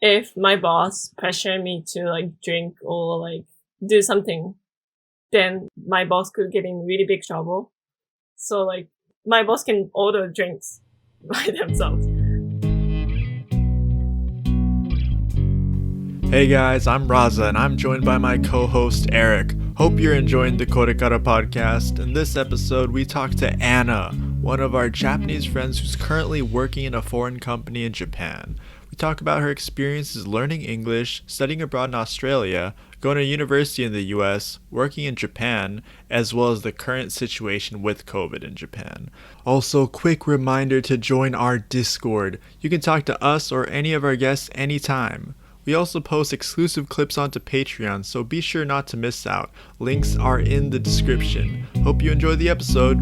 if my boss pressure me to like drink or like do something, then my boss could get in really big trouble. So like my boss can order drinks by themselves. Hey guys, I'm Raza and I'm joined by my co-host Eric. Hope you're enjoying the KoreKara Podcast. In this episode, we talk to Anna, one of our Japanese friends who's currently working in a foreign company in Japan. We talk about her experiences learning English, studying abroad in Australia, going to university in the US, working in Japan, as well as the current situation with COVID in Japan. Also, quick reminder to join our Discord. You can talk to us or any of our guests anytime. We also post exclusive clips onto Patreon, so be sure not to miss out. Links are in the description. Hope you enjoy the episode.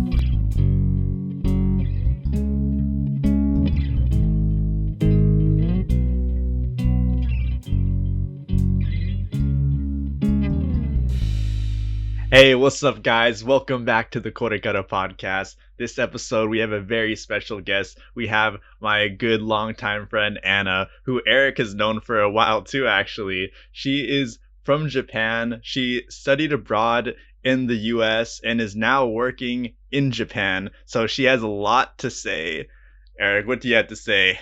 Hey, what's up, guys? Welcome back to the KoreKara Podcast. This episode, we have a very special guest. We have my good longtime friend, Anna, who Eric has known for a while too, actually. She is from Japan. She studied abroad in the US and is now working in Japan. So she has a lot to say. Eric, what do you have to say?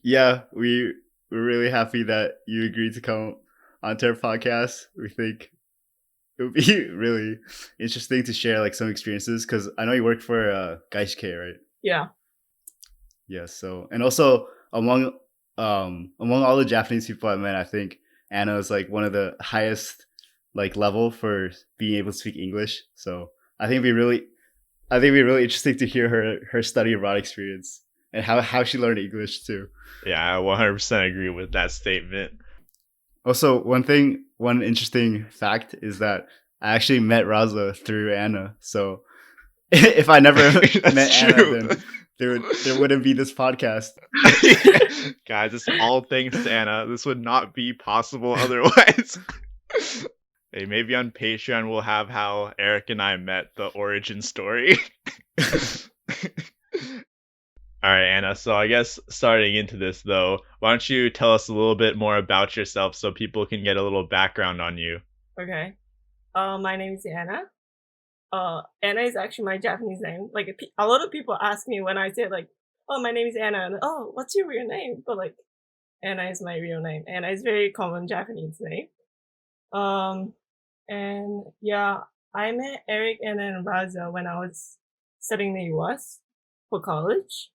Yeah, we're really happy that you agreed to come onto our podcast. We think it would be really interesting to share like some experiences because I know you work for Gaishikei, right? Yeah. Yeah. So and also among all the Japanese people I met, I think Anna is like one of the highest like level for being able to speak English. So I think it'd be really interesting to hear her study abroad experience and how she learned English too. Yeah, I 100% agree with that statement. Also, one interesting fact is that I actually met Raza through Anna. So if I never met true. Anna, then there wouldn't be this podcast. Guys, it's all thanks to Anna. This would not be possible otherwise. Hey, maybe on Patreon we'll have how Eric and I met, the origin story. All right, Anna. So I guess starting into this, though, why don't you tell us a little bit more about yourself so people can get a little background on you? Okay. My name is Anna. Anna is actually my Japanese name. Like a lot of people ask me when I say like, "Oh, my name is Anna," and "Oh, what's your real name?" But like, Anna is my real name. Anna is very common Japanese name. And yeah, I met Eric and then Raza when I was studying in the US for college.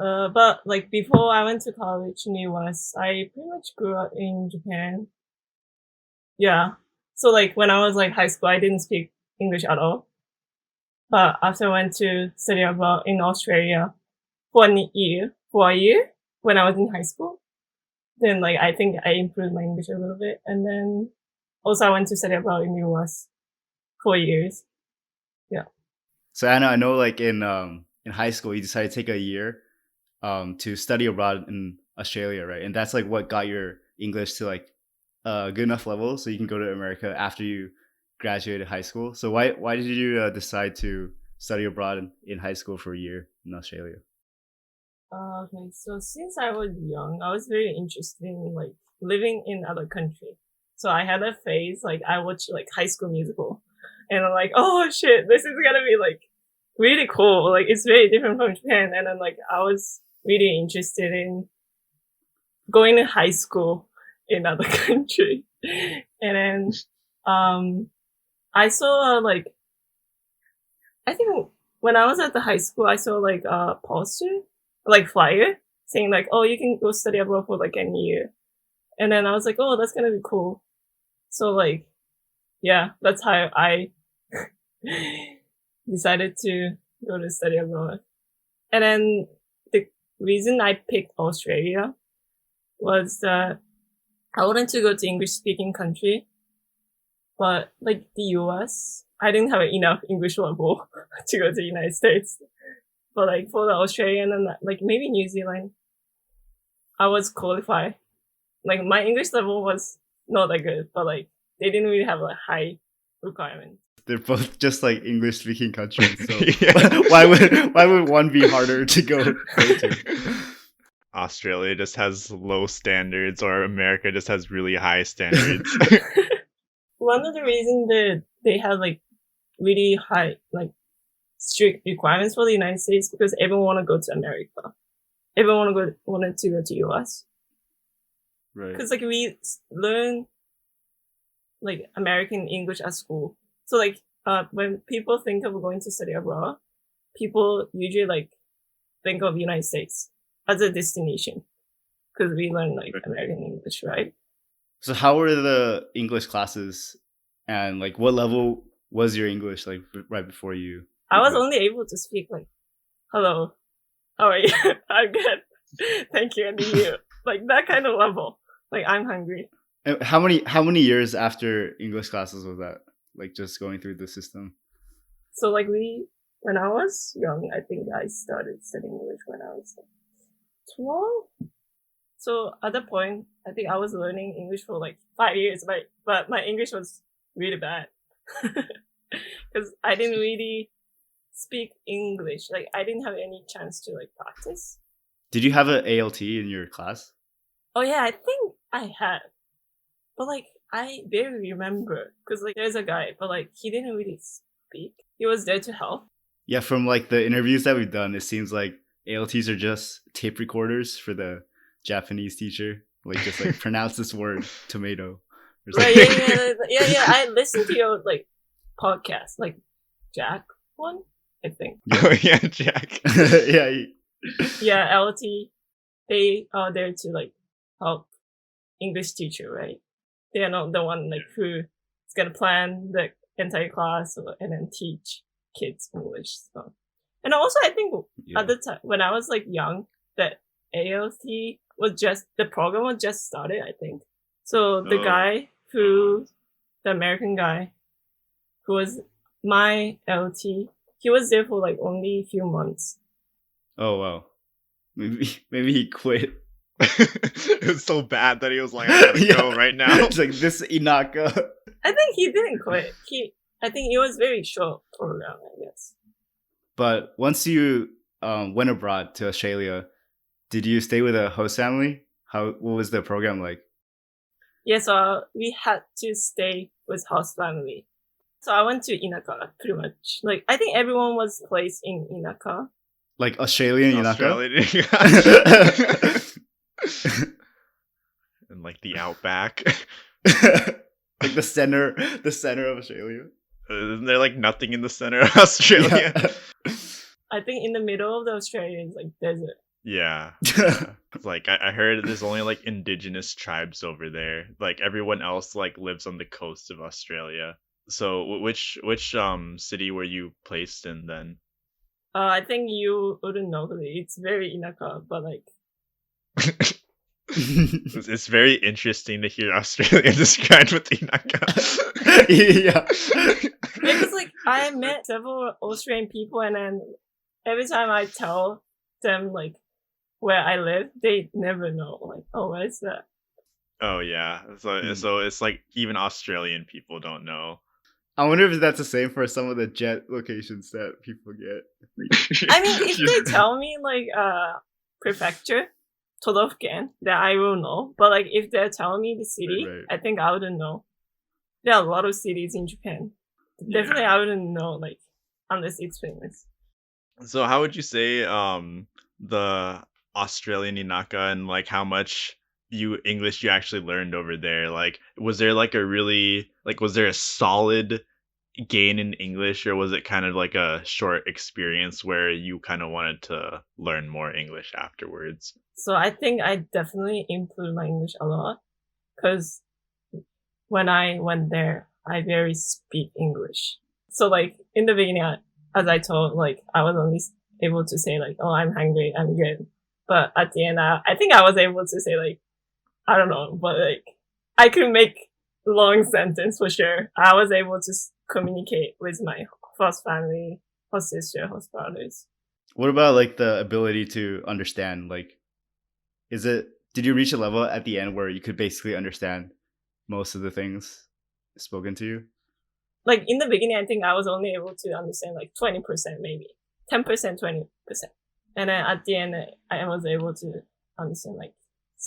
But like before I went to college in the US, I pretty much grew up in Japan. Yeah. So like when I was like high school, I didn't speak English at all. But after I went to study abroad in Australia for a year, when I was in high school, then like I think I improved my English a little bit. And then also I went to study abroad in the US for years. Yeah. So Anna, I know like in high school you decided to take a year to study abroad in Australia, right? And that's like what got your English to like a good enough level so you can go to America after you graduated high school. So why did you decide to study abroad in high school for a year in Australia? Okay, so since I was young, I was very interested in like living in other country. So I had a phase like I watched like High School Musical, and I'm like, oh shit, this is gonna be like really cool. Like it's very different from Japan, and then like I was really interested in going to high school in other country, and then I saw like I think when I was at the high school, I saw like a poster, like flyer saying like, oh, you can go study abroad for like a year. And then I was like, oh, that's gonna be cool. So like, yeah, that's how I decided to go to study abroad. And then the reason I picked Australia was that I wanted to go to English speaking country, but like the US, I didn't have enough English level to go to the United States. But like for the Australian and like maybe New Zealand, I was qualified. Like my English level was not that good, but like they didn't really have a high requirement. They're both just like English speaking countries. So Yeah. why would one be harder to go to? Australia just has low standards or America just has really high standards. One of the reasons that they have like really high, like strict requirements for the United States because everyone want to go to America. Everyone wanted to go to US. Right. Because like we learn like American English at school. So like when people think of going to study abroad, people usually like think of United States as a destination because we learn like American English, right? So how were the English classes, and like what level was your English like right before you? I was only able to speak like, "Hello, how are you? I'm good, thank you, and you." Like that kind of level. Like I'm hungry. And how many years after English classes was that? Like just going through the system. So like when I was young, I think I started studying English when I was like 12. So at that point, I think I was learning English for like 5 years, but my English was really bad because I didn't really speak English. Like I didn't have any chance to like practice. Did you have an ALT in your class? Oh yeah, I think I had, but like I barely remember because like there's a guy, but like he didn't really speak. He was there to help. Yeah, from like the interviews that we've done, it seems like ALTs are just tape recorders for the Japanese teacher. Like just like pronounce this word, tomato. Or Right, something. yeah. I listened to your like podcast, like Jack one, I think. Oh yeah, Jack. Yeah. Yeah, LT. They are there to like help English teacher, right? They are not the one like who is gonna plan the entire class and then teach kids English. So, and also I think Yeah. at the time when I was like young, that ALT was just the program was just started. I think so. The guy the American guy, who was my LT, he was there for like only a few months. Oh wow. Maybe he quit. It was so bad that he was like, I gotta go right now. It's like this Inaka. I think he didn't quit. I think it was very short program, I guess. But once you went abroad to Australia, did you stay with a host family? What was the program like? Yeah, so we had to stay with host family. So I went to Inaka pretty much. Like I think everyone was placed in Inaka. Like Australian Inaka? And like the outback. Like the center of Australia. Isn't there like nothing in the center of Australia? Yeah. I think in the middle of the Australia is like desert. Yeah. It's like I heard there's only like indigenous tribes over there. Like everyone else like lives on the coast of Australia. So which city were you placed in then? I think you wouldn't know because it's very Inaka, but like It's very interesting to hear Australia described with Inaka. Yeah. because like I met several Australian people and then every time I tell them like where I live, they never know. Like, oh, where is that? Oh yeah. So it's like even Australian people don't know. I wonder if that's the same for some of the jet locations that people get. I mean, if they tell me like prefecture, Todofken, then I will know. But like if they're telling me the city, Right. I think I wouldn't know. There are a lot of cities in Japan. Yeah. Definitely, I wouldn't know like unless it's famous. So how would you say the Australian Inaka and like how much English you actually learned over there? Like was there like was there a solid gain in English, or was it kind of like a short experience where you kind of wanted to learn more English afterwards? So I think I definitely improved my English a lot because when I went there, I barely speak English. So like in the beginning, as I told, like I was only able to say like, oh, I'm hungry, I'm good. But at the end, I think I was able to say like, I don't know, but like I could make long sentence for sure. I was able to communicate with my host family, host sister, host brothers. What about like the ability to understand? Like, did you reach a level at the end where you could basically understand most of the things spoken to you? Like in the beginning, I think I was only able to understand like 20%, maybe 10%, 20%. And then at the end, I was able to understand like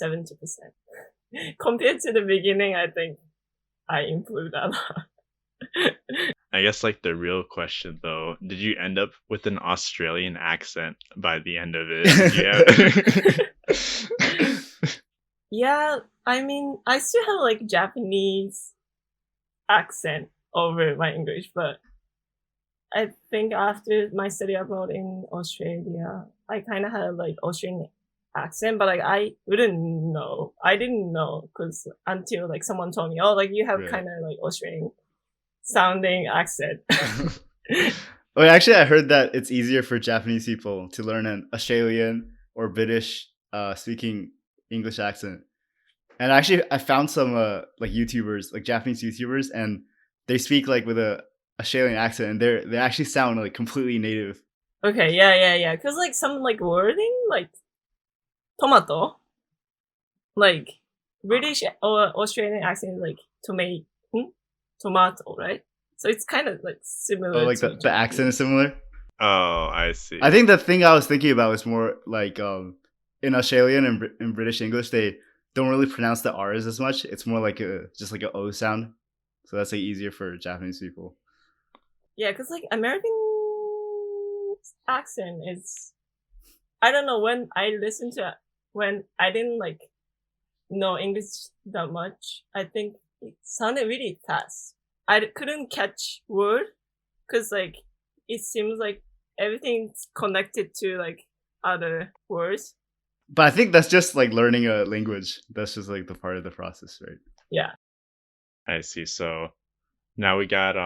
70%. Compared to the beginning, I think I improved a lot. I guess like the real question though, did you end up with an Australian accent by the end of it? Yeah, I mean, I still have like Japanese accent over my English, but I think after my study abroad in Australia, I kind of had like Australian accent, but like I didn't know because until like someone told me, oh, like you have kind of like Australian sounding accent. Well, actually, I heard that it's easier for Japanese people to learn an Australian or British speaking English accent. And actually, I found some like YouTubers, like Japanese YouTubers, and they speak like with a Australian accent, and they actually sound like completely native. Okay, yeah. Because like some like wording, like tomato, like British or Australian accent is like tomato, right? So it's kind of like similar. Oh, like the accent is similar. Oh, I see. I think the thing I was thinking about was more like in Australian and in British English, they don't really pronounce the R's as much. It's more like just like an O sound. So that's like easier for Japanese people. Yeah, because like American accent is, I don't know, when I listened to it, when I didn't like know English that much, I think it sounded really fast. I couldn't catch word because like it seems like everything's connected to like other words. But I think that's just like learning a language. That's just like the part of the process, right? Yeah. I see. So now we got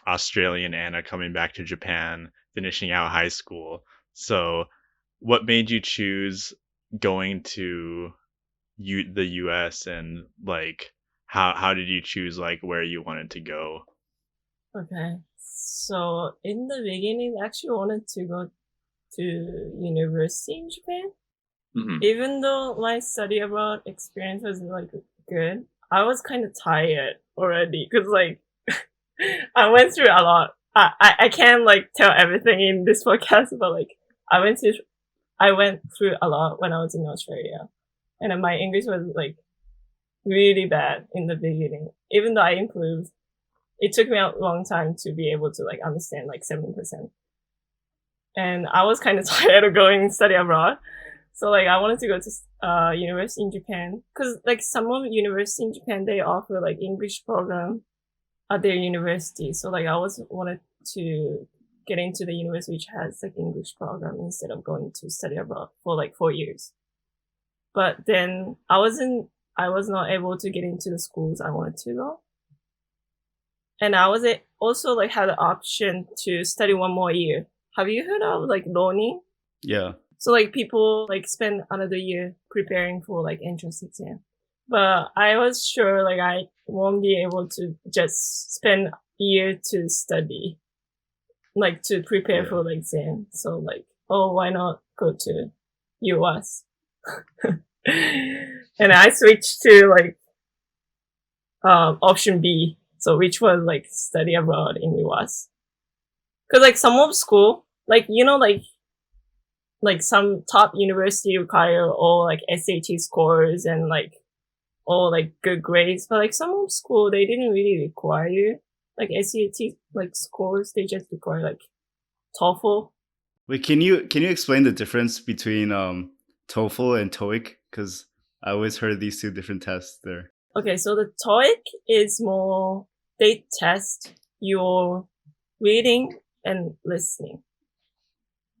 Australian Anna coming back to Japan, finishing out high school. So what made you choose going to the US, and like how did you choose like where you wanted to go? Okay. So in the beginning, I actually wanted to go to university in Japan. Mm-hmm. Even though my study abroad experience was like good, I was kind of tired already because like I went through a lot. I can't like tell everything in this podcast, but like I went through a lot when I was in Australia, and then my English was like really bad in the beginning. Even though I improved, it took me a long time to be able to like understand like 7%. And I was kind of tired of going study abroad. So like I wanted to go to university in Japan because like some of the university in Japan, they offer like English program at their university. So like I wanted to get into the university which has like English program instead of going to study abroad for like 4 years. But then I was not able to get into the schools I wanted to go. And I was also like had the option to study 1 more year. Have you heard of like Roni? Yeah. So like people like spend another year preparing for like entrance exam. But I was sure like I won't be able to just spend a year to study, like to prepare for the exam. So like, oh, why not go to US? And I switched to like option B, so which was like study abroad in US. Cause like some of school, like like some top university require all like SAT scores and like all like good grades, but like some of school they didn't really require like SAT like scores. They just require like TOEFL. Wait, can you explain the difference between TOEFL and TOEIC? Because I always heard these two different tests there. Okay, so the TOEIC is more, they test your reading and listening.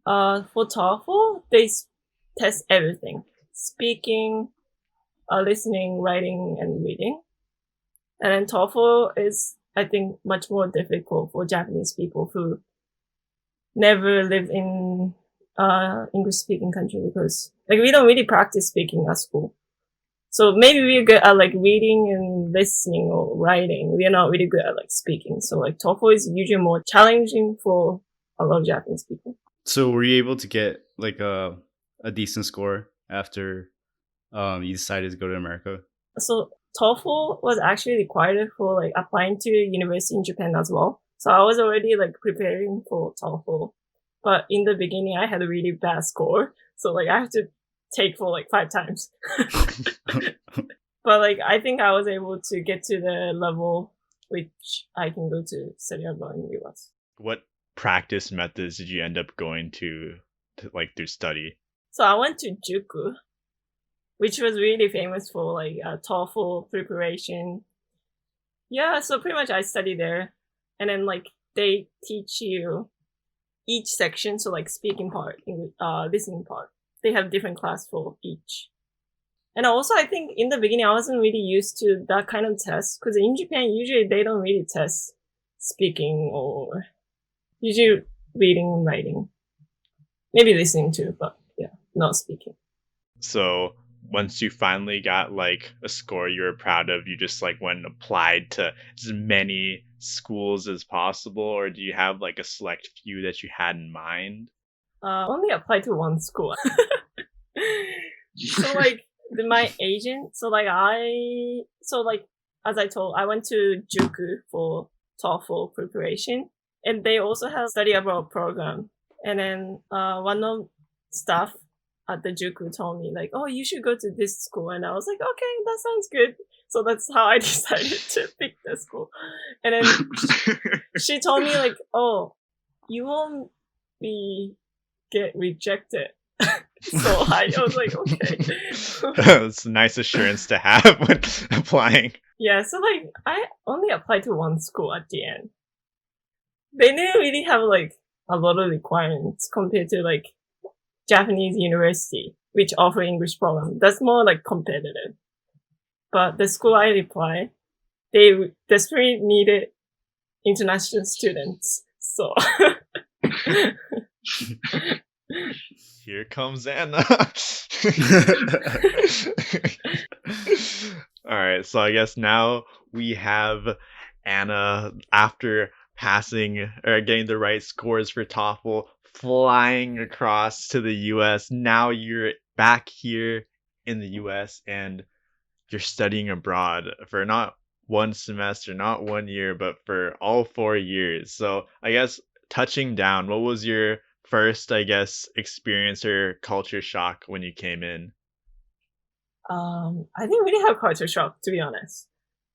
For TOEFL, they test everything. Speaking, listening, writing, and reading. And then TOEFL is, I think, much more difficult for Japanese people who never lived in English-speaking country because, like, we don't really practice speaking at school. So maybe we're good at, like, reading and listening or writing. We are not really good at, like, speaking. So, like, TOEFL is usually more challenging for a lot of Japanese people. So were you able to get, like, a decent score after you decided to go to America? So TOEFL was actually required for, like, applying to university in Japan as well. So I was already, like, preparing for TOEFL. But in the beginning, I had a really bad score. So, like, I have to take for like 5 times. But like I think I was able to get to the level which I can go to study abroad in the US. What practice methods did you end up going to like to study? So I went to Juku, which was really famous for like TOEFL preparation. Yeah, so pretty much I studied there, and then like they teach you each section, so like speaking part, listening part. They have different class for each. And also, I think in the beginning, I wasn't really used to that kind of test, because in Japan, usually they don't really test speaking or usually reading and writing. Maybe listening too, but yeah, not speaking. So once you finally got like a score you were proud of, you just like went and applied to as many schools as possible, or do you have like a select few that you had in mind? Only applied to one school. So like my agent, as I told, I went to Juku for TOEFL preparation, and they also have study abroad program. And then one of staff at the Juku told me like, oh, you should go to this school. And I was like, okay, that sounds good. So that's how I decided to pick the school. And then she told me like, oh, you won't get rejected. So I was like, okay. It's a nice assurance to have when applying. Yeah, so like I only applied to one school at the end. They didn't really have like a lot of requirements compared to like Japanese university, which offer English program. That's more like competitive. But the school I applied, they desperately needed international students. So here comes Anna. All right, so I guess now we have Anna, after passing or getting the right scores for TOEFL, flying across to the US. Now you're back here in the US and you're studying abroad for not one semester, not 1 year, but for all 4 years. So I guess touching down, what was your first, I guess, experience or culture shock when you came in? I didn't really have culture shock, to be honest.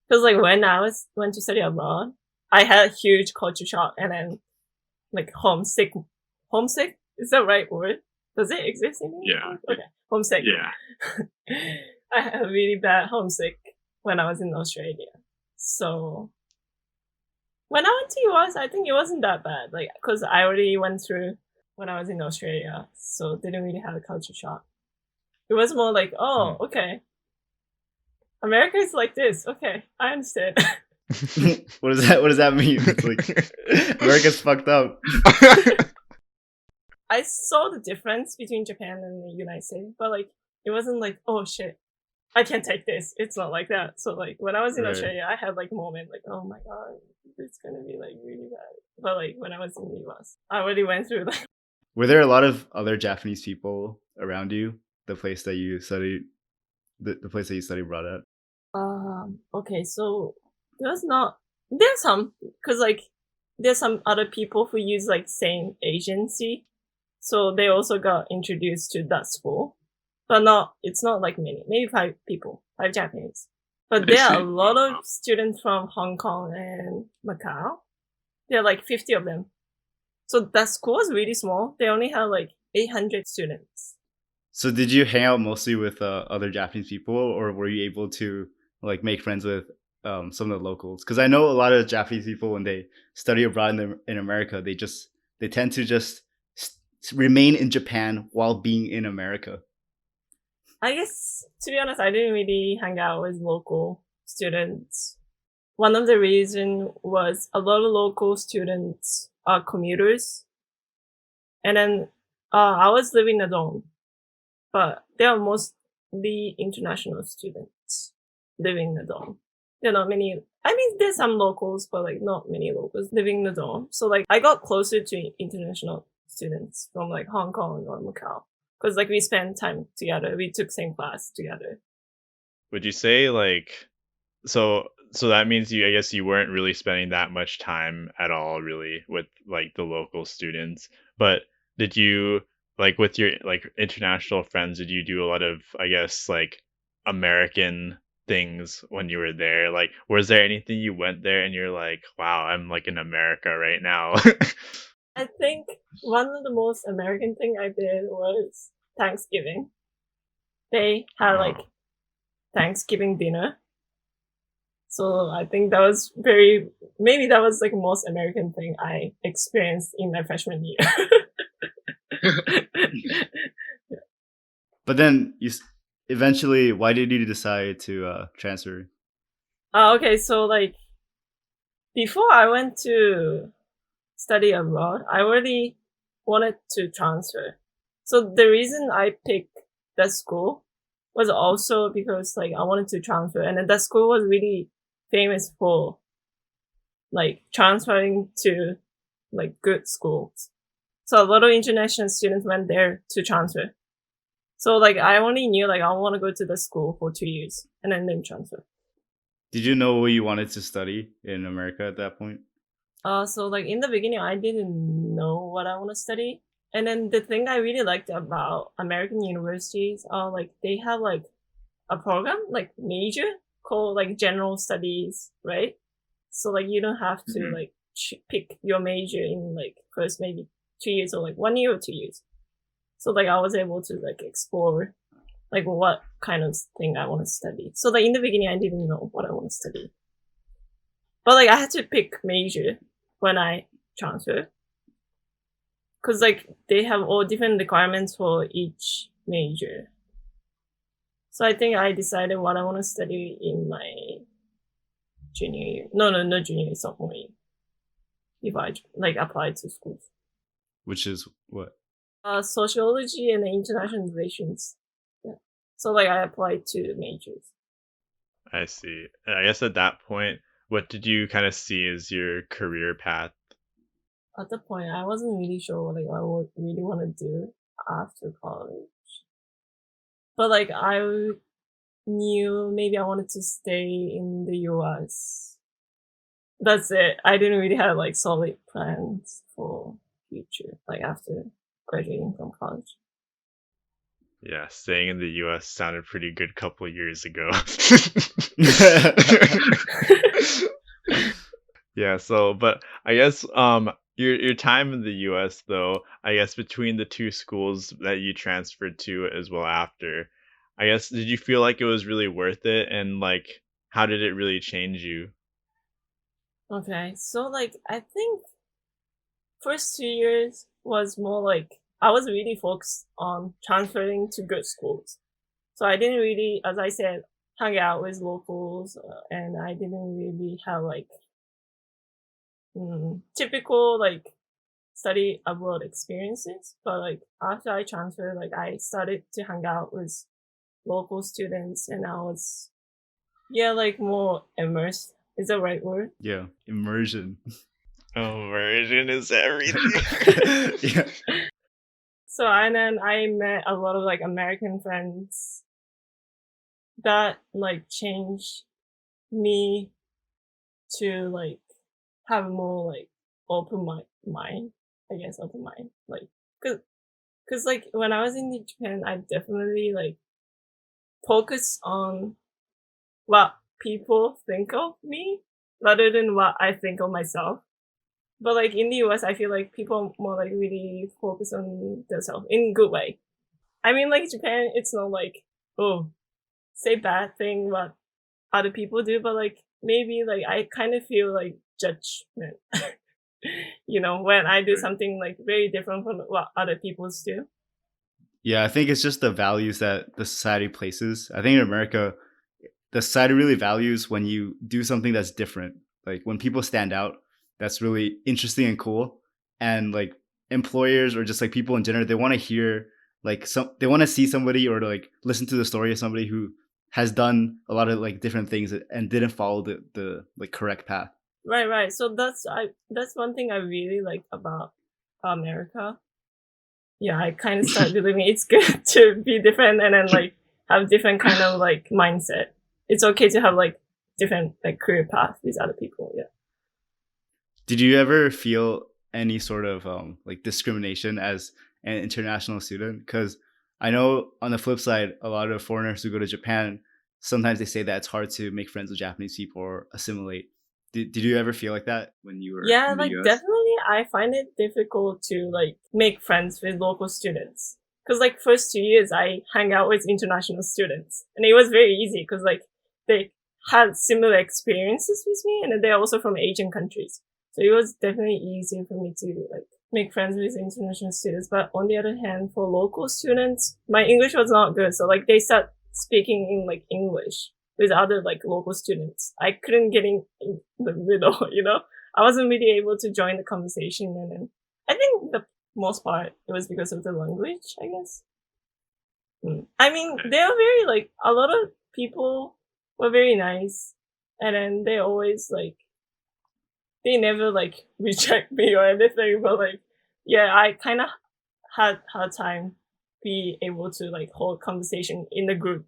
Because like when I went to study abroad, I had a huge culture shock, and then like homesick. Homesick? Is that the right word? Does it exist in English? Yeah. Okay. Homesick. Yeah. I had a really bad homesick when I was in Australia. So when I went to US, I think it wasn't that bad. Like, cause I already went through when I was in Australia, so didn't really have a culture shock. It was more like, oh, okay. America is like this. Okay, I understand. What does that mean? It's like America's fucked up. I saw the difference between Japan and the United States, but like it wasn't like, oh shit, I can't take this. It's not like that. So like when I was in Right. Australia, I had like a moment like, oh my god, it's gonna be like really bad. But like when I was in the US, I already went through that. Were there a lot of other Japanese people around you? The place that you studied, the place that you studied abroad at. Okay, so there's some, cause like there's some other people who use like same agency, so they also got introduced to that school, but it's not like many, maybe 5 people, 5 Japanese. But there are a lot of students from Hong Kong and Macau. There are like 50 of them. So that school is really small. They only have like 800 students. So did you hang out mostly with other Japanese people, or were you able to like make friends with some of the locals? Because I know a lot of Japanese people, when they study abroad in America, they tend to just remain in Japan while being in America. I guess, to be honest, I didn't really hang out with local students. One of the reasons was a lot of local students are commuters. And then I was living in a dorm, but there are mostly international students living in the dorm. There are not many, I mean, there's some locals, but like not many locals living in the dorm. So like I got closer to international students from like Hong Kong or Macau. Cause like we spent time together. We took same class together. Would you say like, so that means I guess you weren't really spending that much time at all really with like the local students, but did you like with your like international friends, did you do a lot of, I guess, like American things when you were there? Like, was there anything you went there and you're like, wow, I'm like in America right now? I think one of the most American thing I did was Thanksgiving. They had like Oh, Thanksgiving dinner. So I think that was maybe that was like the most American thing I experienced in my freshman year. But then eventually, why did you decide to transfer? Okay, so like before I went to study abroad, I already wanted to transfer. So the reason I picked that school was also because like I wanted to transfer, and then that school was really famous for like transferring to like good schools. So a lot of international students went there to transfer. So like I only knew like I want to go to the school for 2 years and then transfer. Did you know what you wanted to study in America at that point? So like in the beginning, I didn't know what I want to study. And then the thing I really liked about American universities are like they have like a program, like major called like general studies, right? So like you don't have to Mhm. like pick your major in like first maybe 2 years or like 1 year or 2 years. So like I was able to like explore like what kind of thing I want to study. So like in the beginning, I didn't know what I want to study. But like I had to pick major when I transferred. Cause like they have all different requirements for each major. So I think I decided what I want to study in my junior year. No, not junior year, sophomore year. If I like applied to schools. Which is what? Sociology and international relations. Yeah. So like I applied to majors. I see. I guess at that point, what did you kind of see as your career path? At that point, I wasn't really sure what like I would really want to do after college. But like I knew maybe I wanted to stay in the US. That's it. I didn't really have like solid plans for future, like after graduating from college. Yeah, staying in the US sounded pretty good couple of years ago. Yeah, so but I guess your time in the US though, I guess between the two schools that you transferred to as well after, I guess did you feel like it was really worth it and like how did it really change you? Okay, so like I think first 2 years was more like I was really focused on transferring to good schools. So I didn't really, as I said, hang out with locals, and I didn't really have like typical like study abroad experiences. But like after I transferred, like I started to hang out with local students, and I was like more immersed. Is the right word? Yeah, immersion. Oh, version is everything. Yeah. So and then I met a lot of like American friends that like changed me to like have more like open mind, I guess open mind, like cause like when I was in Japan, I definitely like focus on what people think of me rather than what I think of myself. But like in the US, I feel like people more like really focus on themselves in good way. I mean, like Japan, it's not like, oh, say bad thing what other people do, but like maybe like I kind of feel like judgment, when I do Right. something like very different from what other people do. Yeah, I think it's just the values that the society places. I think in America, the society really values when you do something that's different. Like when people stand out, that's really interesting and cool. And like employers or just like people in general, they want to hear they want to see somebody or to like listen to the story of somebody who has done a lot of like different things and didn't follow the like correct path. Right. So that's one thing I really like about America. Yeah, I kind of start believing it's good to be different and then like have different kind of like mindset. It's okay to have like different like career path with other people. Yeah. Did you ever feel any sort of like discrimination an international student? Because I know on the flip side, a lot of foreigners who go to Japan, sometimes they say that it's hard to make friends with Japanese people or assimilate. Did you ever feel like that when you were Yeah, in the like US? definitely I find it difficult to like make friends with local students. Cause like first 2 years I hang out with international students and it was very easy because like they had similar experiences with me and they're also from Asian countries. So it was definitely easier for me to like make friends with international students. But on the other hand, for local students, my English was not good. So like they start speaking in like English with other like local students. I couldn't get in the middle, you know? I wasn't really able to join the conversation. And then I think the most part, it was because of the language, I guess. I mean, they were very like, a lot of people were very nice. And then they always like, they never like reject me or anything, but like, yeah, I kind of had hard time be able to like hold conversation in the group.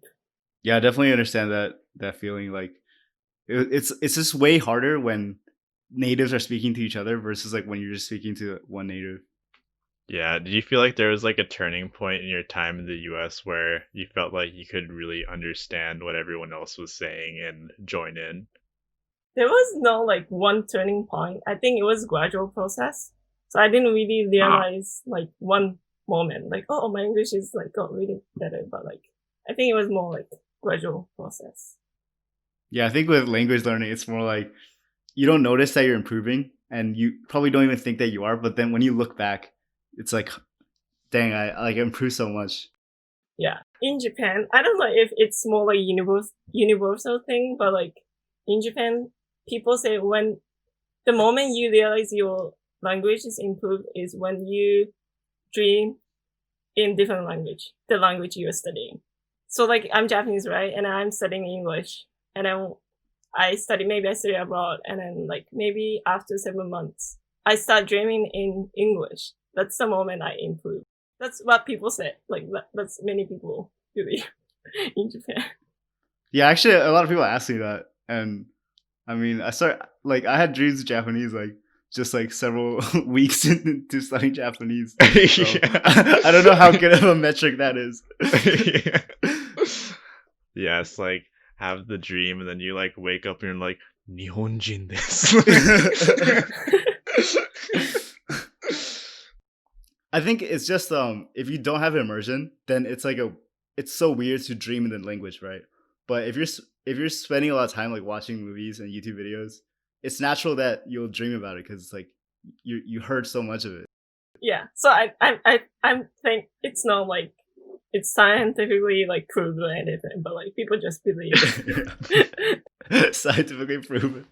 Yeah, I definitely understand that feeling. Like it's just way harder when natives are speaking to each other versus like when you're just speaking to one native. Yeah, did you feel like there was like a turning point in your time in the US where you felt like you could really understand what everyone else was saying and join in? There was no like one turning point. I think it was a gradual process. So I didn't really realize like one moment, like, oh, my English is like got really better. But like, I think it was more like gradual process. Yeah, I think with language learning, it's more like you don't notice that you're improving and you probably don't even think that you are. But then when you look back, it's like, dang, I like improved so much. Yeah. In Japan, I don't know if it's more like universal thing, but like in Japan, people say when the moment you realize your language is improved is when you dream in different language, the language you're studying. So like I'm Japanese, right? And I'm studying English and then I study abroad and then like maybe after 7 months, I start dreaming in English. That's the moment I improve. That's what people say. Like that's many people believe in Japan. Yeah, actually, a lot of people ask me that, and I mean, I had dreams of Japanese like just like several weeks into studying Japanese. So Yeah. I don't know how good of a metric that is. Yeah, it's like have the dream and then you like wake up and you're like Nihonjin desu. I think it's just if you don't have immersion, then it's so weird to dream in the language, right? But if you're spending a lot of time like watching movies and YouTube videos, it's natural that you'll dream about it because it's like you heard so much of it. Yeah. So I think it's not like it's scientifically like proven or anything, but like people just believe it. Scientifically proven.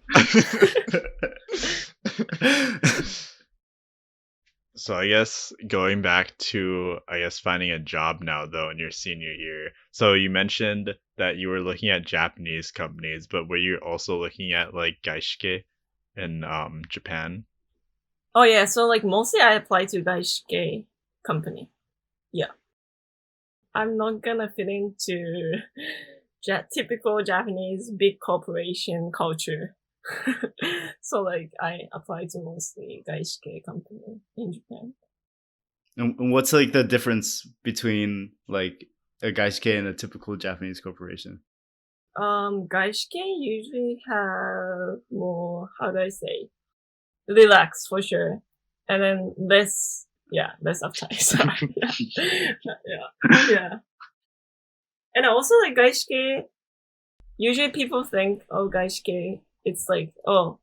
So I guess going back to finding a job now though in your senior year. So you mentioned that you were looking at Japanese companies, but were you also looking at like Gaishikei in Japan? Oh yeah, so like mostly I applied to Gaishikei company. Yeah. I'm not gonna fit into typical Japanese big corporation culture. So like I applied to mostly Gaishikei company in Japan. And what's like the difference between like a Gaishikei and a typical Japanese corporation? Gaishikei usually have more, how do I say, relax for sure, and then less uptight. Yeah. And also like Gaishikei, usually people think, oh, Gaishikei, it's like, oh,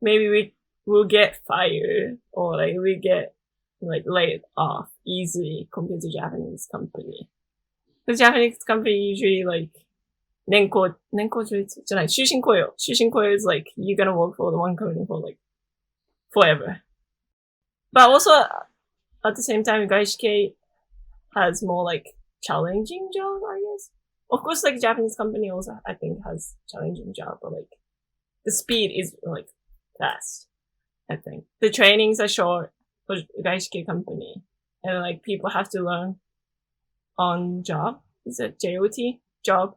maybe we will get fired or like we get like laid off easily compared to Japanese company. Because Japanese company usually like 年功序列じゃない、終身雇用。終身雇用 is like you're gonna work for the one company for like forever. But also at the same time, Gaishikei has more like challenging job, I guess. Of course, like Japanese company also I think has challenging job, but like the speed is like fast. I think the trainings are short for Gaishikei company, and like people have to learn on job. Is it JOT job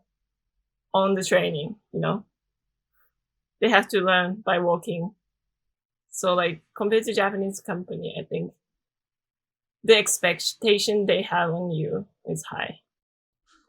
on the training? You know, they have to learn by working. So like compared to Japanese company, I think the expectation they have on you is high.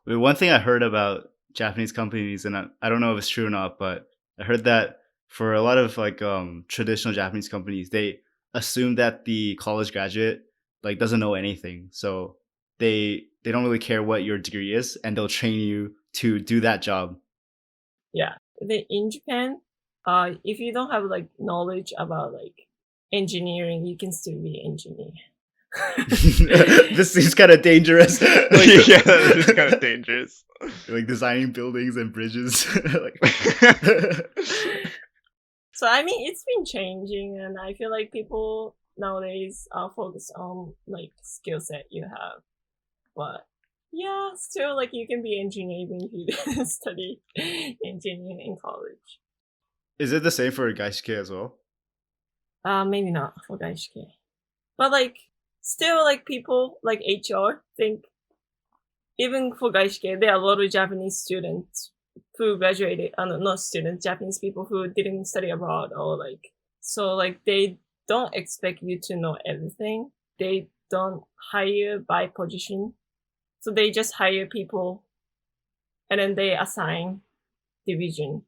One thing I heard about Japanese companies, and I don't know if it's true or not, but I heard that for a lot of like traditional Japanese companies, they assume that the college graduate like doesn't know anything, so they don't really care what your degree is, and they'll train you to do that job. Yeah, in Japan, if you don't have like knowledge about like engineering, you can still be an engineer. This seems kind of dangerous. Like, Yeah, this is kind of dangerous. Like designing buildings and bridges. Like, so I mean, it's been changing, and I feel like people nowadays are focused on like skill set you have. But yeah, still like you can be engineering if you didn't study engineering in college. is it the same for Gaishikei as well? Maybe not for Gaishikei. But like still like people like HR think even for Gaishikei there are a lot of Japanese students who graduated not students, Japanese people who didn't study abroad or like so like they don't expect you to know everything. They don't hire by position. So they just hire people and then they assign division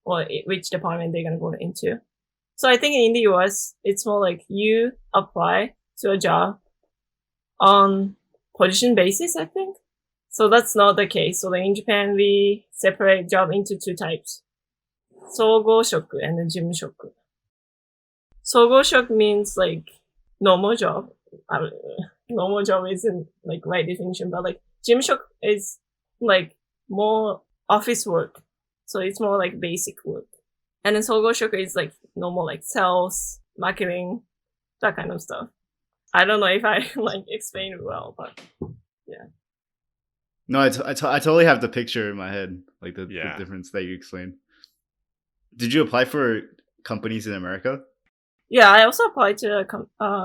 or which department they're gonna go into. So I think in the US, it's more like you apply to a job on position basis, I think. So that's not the case. So like in Japan, we separate job into two types. 総合職 and 事務職. 総合職 means like normal job. Normal job isn't like right definition, but like 事務職 is like more office work. So it's more like basic work. And then 総合職 is like normal like sales, marketing, that kind of stuff. I don't know if I like explained it well, but yeah. No, I totally have the picture in my head, like the difference that you explained. Did you apply for companies in America? Yeah, I also applied to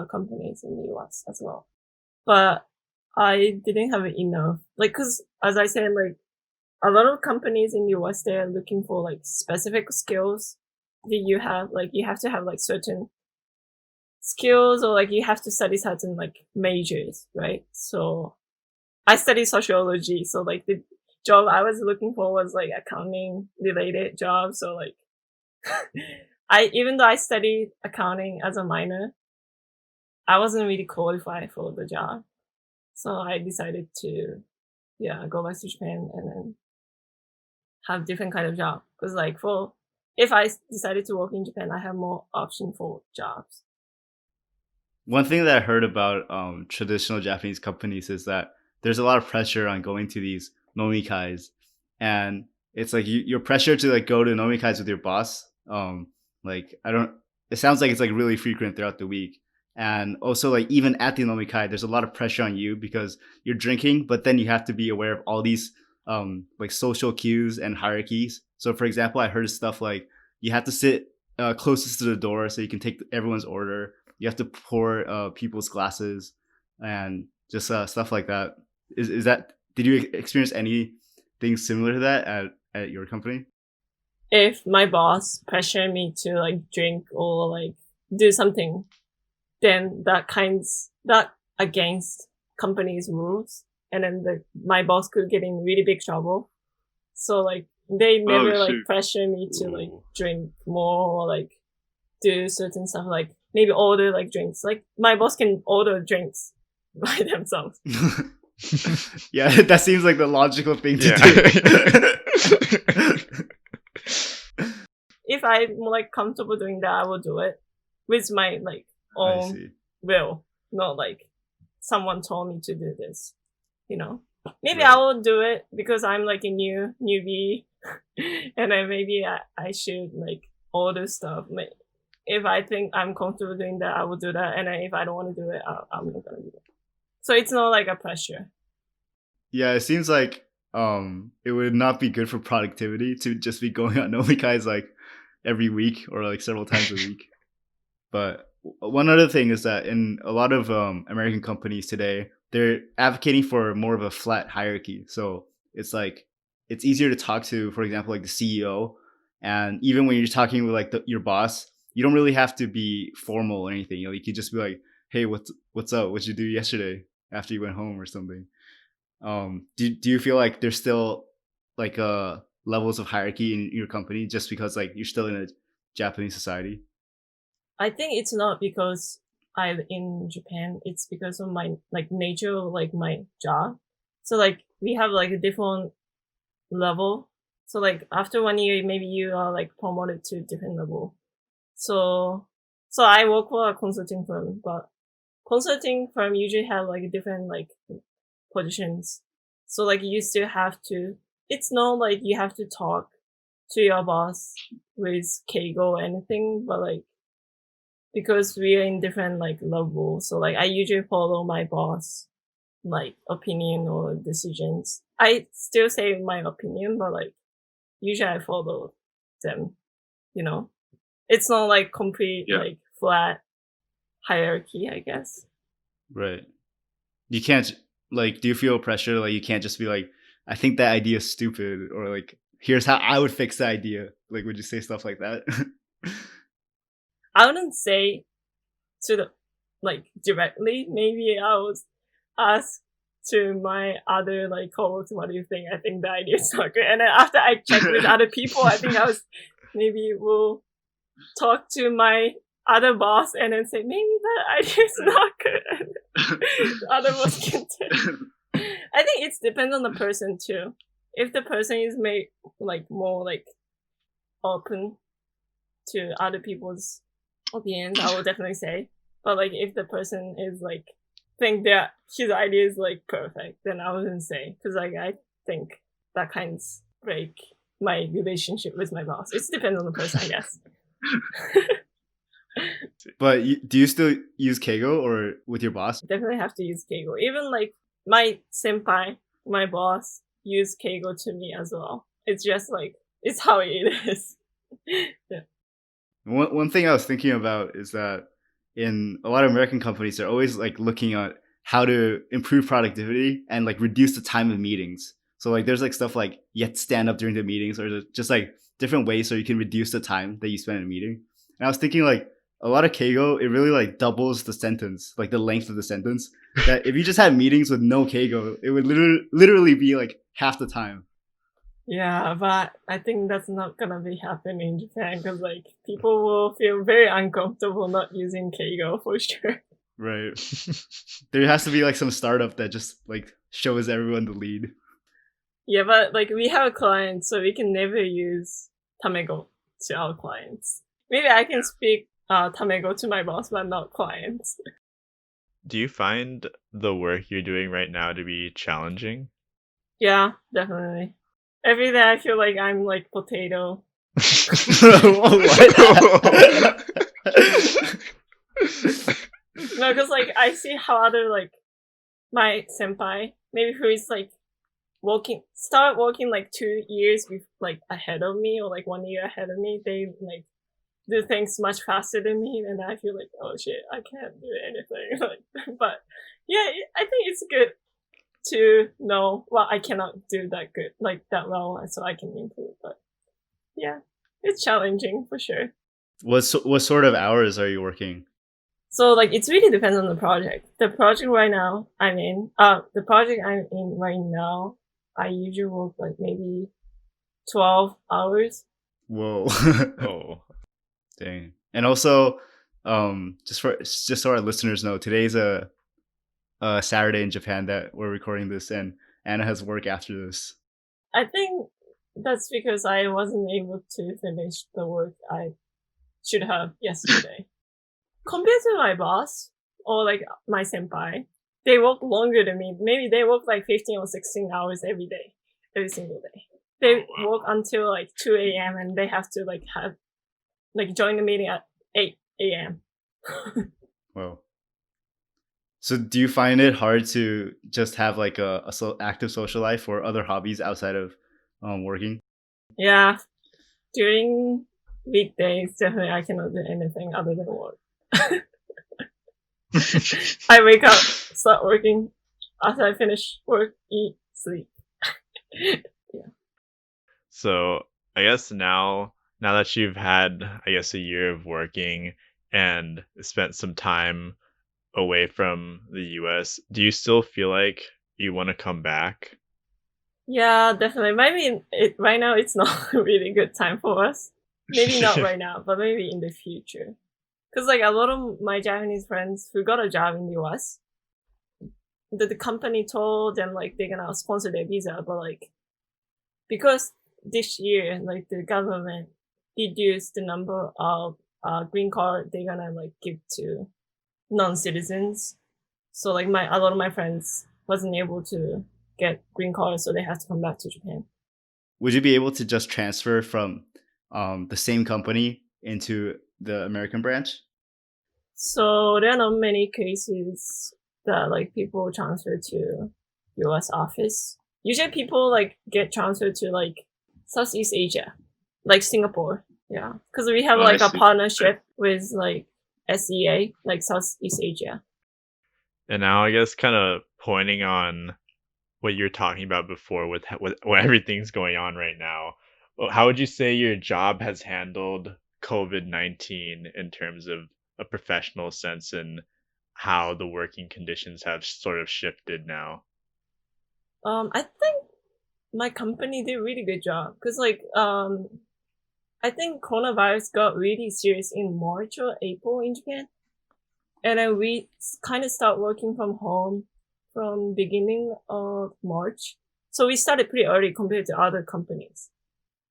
companies in the US as well. But I didn't have enough. Like, cause as I said, like, a lot of companies in the US, they're looking for like specific skills that you have. Like, you have to have like certain skills or like you have to study certain like majors, right? So I studied sociology. So like the job I was looking for was like accounting related job. So like, even though I studied accounting as a minor, I wasn't really qualified for the job. So I decided to, go back to Japan and then have different kind of job. Cause like if I decided to work in Japan, I have more option for jobs. One thing that I heard about traditional Japanese companies is that there's a lot of pressure on going to these nomikais, and it's like you're pressured to like go to nomikais with your boss. It sounds like it's like really frequent throughout the week. And also like even at the nomikai, there's a lot of pressure on you because you're drinking, but then you have to be aware of all these like social cues and hierarchies. So for example, I heard stuff like you have to sit closest to the door so you can take everyone's order. You have to pour people's glasses and just stuff like that. Did you experience anything similar to that at your company? If my boss pressure me to like drink or like do something, then that against company's rules, and then my boss could get in really big trouble. So like they never like pressure me to like drink more or like do certain stuff, like maybe order like drinks. Like my boss can order drinks by themselves. Yeah, that seems like the logical thing to do. If I'm like comfortable doing that, I will do it with my like own will, not like someone told me to do this, you know. Maybe I will do it because I'm like a newbie and then maybe I should like order stuff. If I think I'm comfortable doing that, I will do that, and then if I don't want to do it, I'm not gonna do it. So it's not like a pressure. Yeah, it seems like it would not be good for productivity to just be going on nomikais like every week or like several times a week. But one other thing is that in a lot of American companies today, they're advocating for more of a flat hierarchy. So it's like it's easier to talk to, for example, like the CEO, and even when you're talking with like your boss, you don't really have to be formal or anything. You know, you could just be like, hey, what's up? What'd you do yesterday after you went home or something? Do you feel like there's still like levels of hierarchy in your company just because like you're still in a Japanese society? I think it's not because I'm in Japan. It's because of my like nature of like my job. So like we have like a different level. So like after 1 year, maybe you are like promoted to a different level. So I work for a consulting firm, but consulting firm usually have like different like positions. So like you still have to, it's not like you have to talk to your boss with Keigo or anything, but like, because we are in different like levels. So like I usually follow my boss like opinion or decisions. I still say my opinion, but like usually I follow them, you know? It's not like complete like flat hierarchy, I guess. Right. You can't like, do you feel pressure? Like you can't just be like, I think that idea is stupid, or like, here's how I would fix the idea. Like, would you say stuff like that? I wouldn't say to the like directly. Maybe I would ask to my other like coworkers, what do you think? I think the idea is not good. And then after I check with other people, I think I was maybe will talk to my other boss and then say maybe that idea is not good. The other boss can tell. I think it depends on the person too. If the person is made like more like open to other people's opinions, I will definitely say. But like if the person is like think that his idea is like perfect, then I wouldn't say, because like I think that kind of break my relationship with my boss. It depends on the person, I guess. But do you still use Keigo or with your boss? Definitely have to use Keigo. Even like my senpai, my boss, use Keigo to me as well. It's just like it's how it is. Yeah. One thing I was thinking about is that in a lot of American companies, they're always like looking at how to improve productivity and like reduce the time of meetings. So like there's like stuff like you have to stand up during the meetings, or just like different ways so you can reduce the time that you spend in a meeting. And I was thinking like a lot of Keigo, it really like doubles the sentence, like the length of the sentence. That if you just had meetings with no Keigo, it would literally be like half the time. Yeah, but I think that's not gonna be happening in Japan because like people will feel very uncomfortable not using Keigo for sure. Right. There has to be like some startup that just like shows everyone the lead. Yeah, but like we have a client, so we can never use Tamego to our clients. Maybe I can speak Tamego to my boss, but not clients. Do you find the work you're doing right now to be challenging? Yeah, definitely. Every day I feel like I'm like potato. What? No, because like I see how other like my senpai, maybe who is like start working like 2 years like ahead of me, or like 1 year ahead of me. They like do things much faster than me, and I feel like, oh shit, I can't do anything. Like, but yeah, I think it's good to know, well, I cannot do that good, like that well, so I can improve. But yeah, it's challenging for sure. What sort of hours are you working? So like it really depends on the project. The project right now I'm in, right now, I usually work like maybe 12 hours. Whoa. Oh, Dang. And also, just so our listeners know, today's a Saturday in Japan that we're recording this, and Anna has work after this. I think that's because I wasn't able to finish the work I should have yesterday. Compared to my boss or like my senpai, they work longer than me. Maybe they work like 15 or 16 hours every day, every single day. They work until like 2 a.m. and they have to like join the meeting at 8 a.m. Whoa. So do you find it hard to just have like a active social life or other hobbies outside of working? Yeah. During weekdays, definitely I cannot do anything other than work. I wake up, start working. After I finish work, eat, sleep. Yeah. so I guess now that you've had, I guess, a year of working and spent some time away from the US, do you still feel like you want to come back? Yeah, definitely. Maybe right now it's not a really good time for us. Maybe not right now, but maybe in the future. Because like a lot of my Japanese friends who got a job in the US, the company told them like they're gonna sponsor their visa, but like because this year like the government reduced the number of green card they're gonna like give to non-citizens. So like a lot of my friends wasn't able to get green card, so they have to come back to Japan. Would you be able to just transfer from the same company into the American branch? So there are not many cases that like people transfer to US office. Usually people like get transferred to like Southeast Asia, like Singapore. Yeah. Cause we have Oh, I like a see. partnership with like SEA, like Southeast Asia. And now I guess kind of pointing on what you're talking about before with what everything's going on right now. How would you say your job has handled COVID-19 in terms of a professional sense and how the working conditions have sort of shifted now? I think my company did a really good job. Cause like, I think coronavirus got really serious in March or April in Japan. And then we kind of start working from home from beginning of March. So we started pretty early compared to other companies.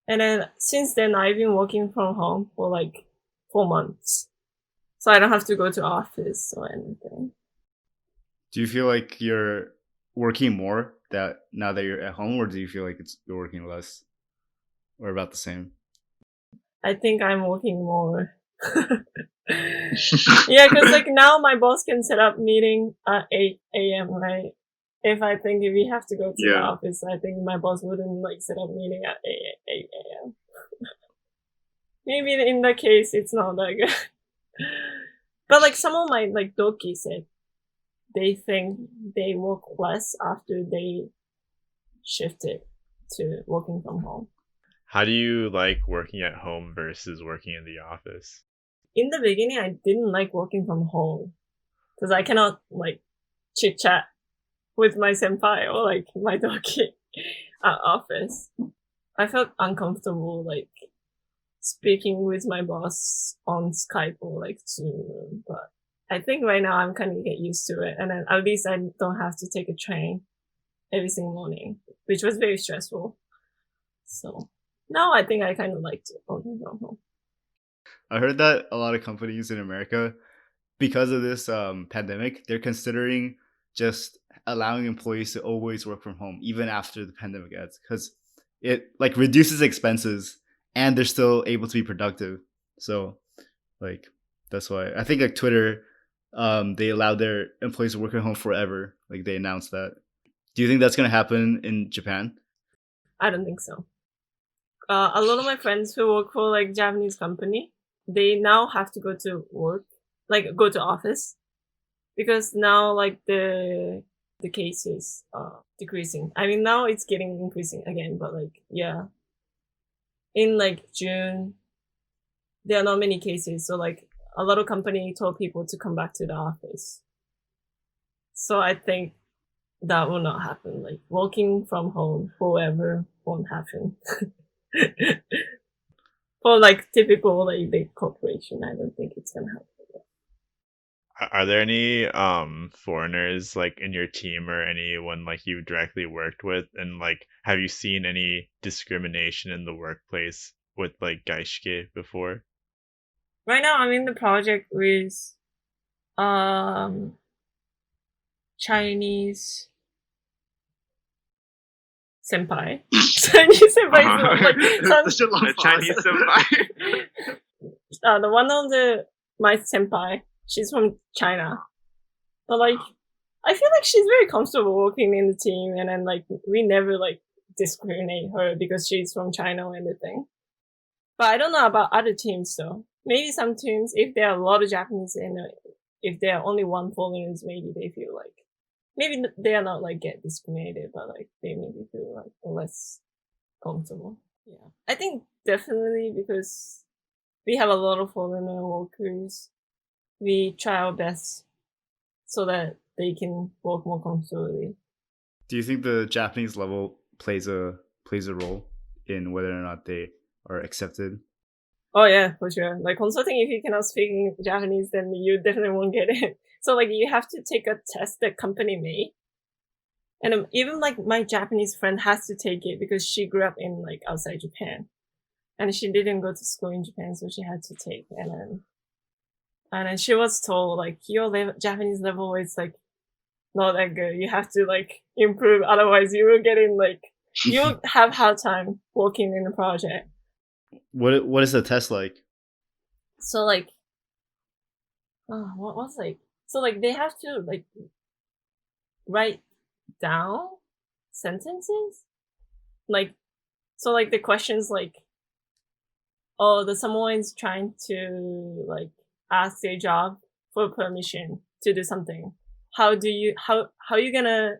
And then since then, I've been working from home for like 4 months. So I don't have to go to office or anything. Do you feel like you're working more that now that you're at home, or do you feel like you're working less or about the same? I think I'm working more. Yeah, cause like now my boss can set up meeting at 8 a.m., right? If we have to go to the office, I think my boss wouldn't like set up meeting at 8 a.m. Maybe in that case, it's not that good. But like some of my like doki said, they think they work less after they shifted to working from home. How do you like working at home versus working in the office? In the beginning, I didn't like working from home because I cannot like chit chat with my senpai or like my doki at office. I felt uncomfortable like speaking with my boss on Skype or like Zoom, but I think right now I'm kind of get used to it, and then at least I don't have to take a train every single morning, which was very stressful. So now I think I kind of liked it working from home. I heard that a lot of companies in America, because of this pandemic, they're considering just allowing employees to always work from home even after the pandemic ends, because it like reduces expenses and they're still able to be productive. So like that's why I think like Twitter, they allowed their employees to work at home forever. Like they announced that. Do you think that's gonna happen in Japan? I don't think so. A lot of my friends who work for like Japanese company, they now have to go to work, like go to office, because now like the cases are decreasing. I mean now it's getting increasing again, but like yeah, in like June, there are not many cases, so like a lot of company told people to come back to the office. So I think that will not happen. Like working from home forever won't happen. For like typical like big corporation, I don't think it's gonna happen. Are there any foreigners like in your team or anyone like you directly worked with, and like have you seen any discrimination in the workplace with like Gaishikei before? Right now, I'm in the project with um Chinese senpai. Chinese senpai is not like Such a long A Chinese pause. senpai. the one of my senpai. She's from China, but like I feel like she's very comfortable working in the team, and then like we never like discriminate her because she's from China or anything. But I don't know about other teams though. Maybe some teams, if there are a lot of Japanese and if there are only one foreigners, maybe they feel like maybe they are not like get discriminated, but like they maybe feel like less comfortable. Yeah, I think definitely because we have a lot of foreigner workers. We try our best so that they can work more comfortably. Do you think the Japanese level plays a role in whether or not they are accepted? Oh yeah, for sure. Like consulting, if you cannot speak Japanese, then you definitely won't get it. So like you have to take a test that company made. And even like my Japanese friend has to take it because she grew up in like outside Japan. And she didn't go to school in Japan, so she had to take. And then she was told like your Japanese level is like not that good. You have to like improve, otherwise you will get in like you will have hard time working in a project. What is the test like? So like, what was like? So like they have to like write down sentences, like so like the questions like, oh, someone's trying to like ask their job for permission to do something. How are you gonna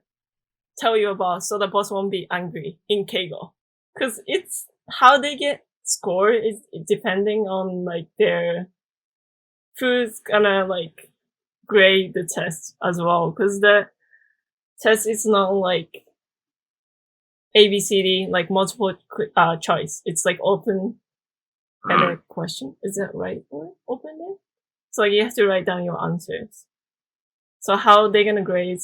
tell your boss so the boss won't be angry in Keigo? Because it's how they get score is depending on like who's gonna like grade the test as well. Because the test is not like ABCD like multiple choice. It's like open ended question. Is that right? Open ended. So like you have to write down your answers. So how they're gonna grade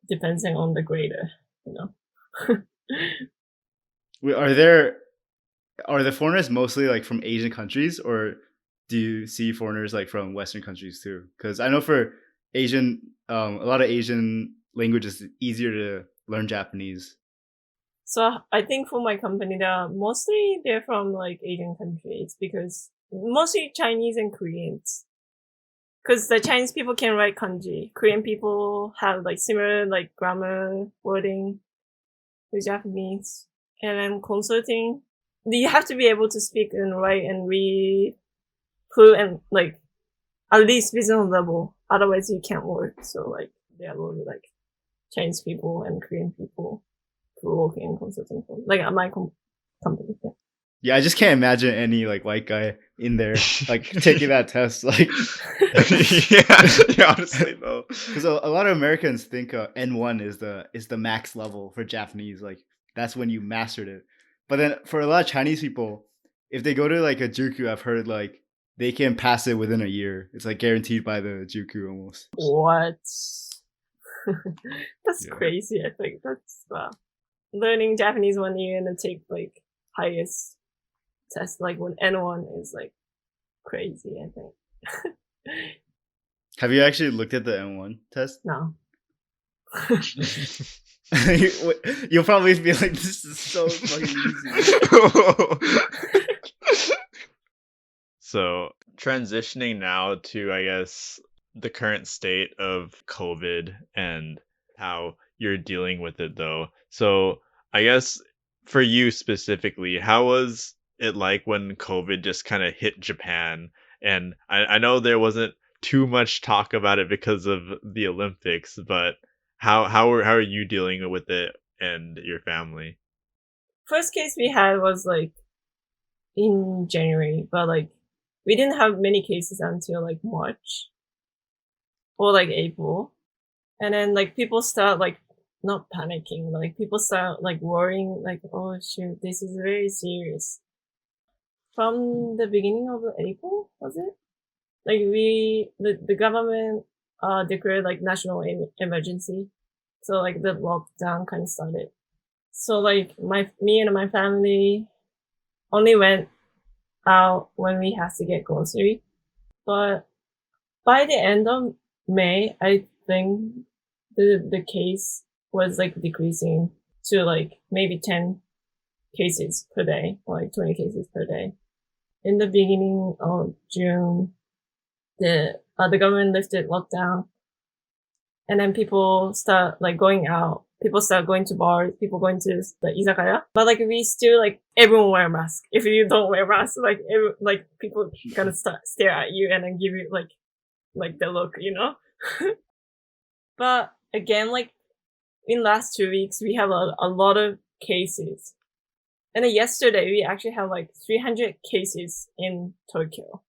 depending on the grader, you know. Are the foreigners mostly like from Asian countries, or do you see foreigners like from Western countries too? Because I know for Asian, a lot of Asian languages, it's easier to learn Japanese. So I think for my company, they're from like Asian countries because mostly Chinese and Koreans. Because the Chinese people can write kanji. Korean people have like similar like grammar wording with Japanese. And then consulting, you have to be able to speak and write and read fluent, like at least business level. Otherwise you can't work. So like there are a lot of like Chinese people and Korean people who work in consulting firm. Like at my company. Yeah. Yeah, I just can't imagine any like white guy in there like taking that test. Like, yeah, honestly though, because a lot of Americans think N1 is the max level for Japanese. Like that's when you mastered it. But then for a lot of Chinese people, if they go to like a Juku, I've heard like they can pass it within a year. It's like guaranteed by the Juku almost. What? That's crazy. I think that's wow. Learning Japanese 1 year and then take like highest test like when N1 is like crazy, I think. Have you actually looked at the N1 test? No. You'll probably feel like this is so fucking easy. So transitioning now to, I guess, the current state of COVID and how you're dealing with it though. So I guess for you specifically, how was it like when COVID just kind of hit Japan? And I know there wasn't too much talk about it because of the Olympics, but how are you dealing with it and your family? First case we had was like in January, but like we didn't have many cases until like March or like April. And then like people start like not panicking, like people start like worrying like, oh shoot, this is very serious. From the beginning of April, was it? Like the government declared like national emergency. So like the lockdown kind of started. So like me and my family only went out when we had to get grocery. But by the end of May, I think the case was like decreasing to like maybe 10 cases per day or like 20 cases per day. In the beginning of June, the government lifted lockdown, and then people start like going out. People start going to bars. People going to the izakaya. But like we still like everyone wear a mask. If you don't wear a mask, like people gonna stare at you and then give you like the look, you know. But again, like in last 2 weeks, we have a lot of cases. And then yesterday, we actually have like 300 cases in Tokyo.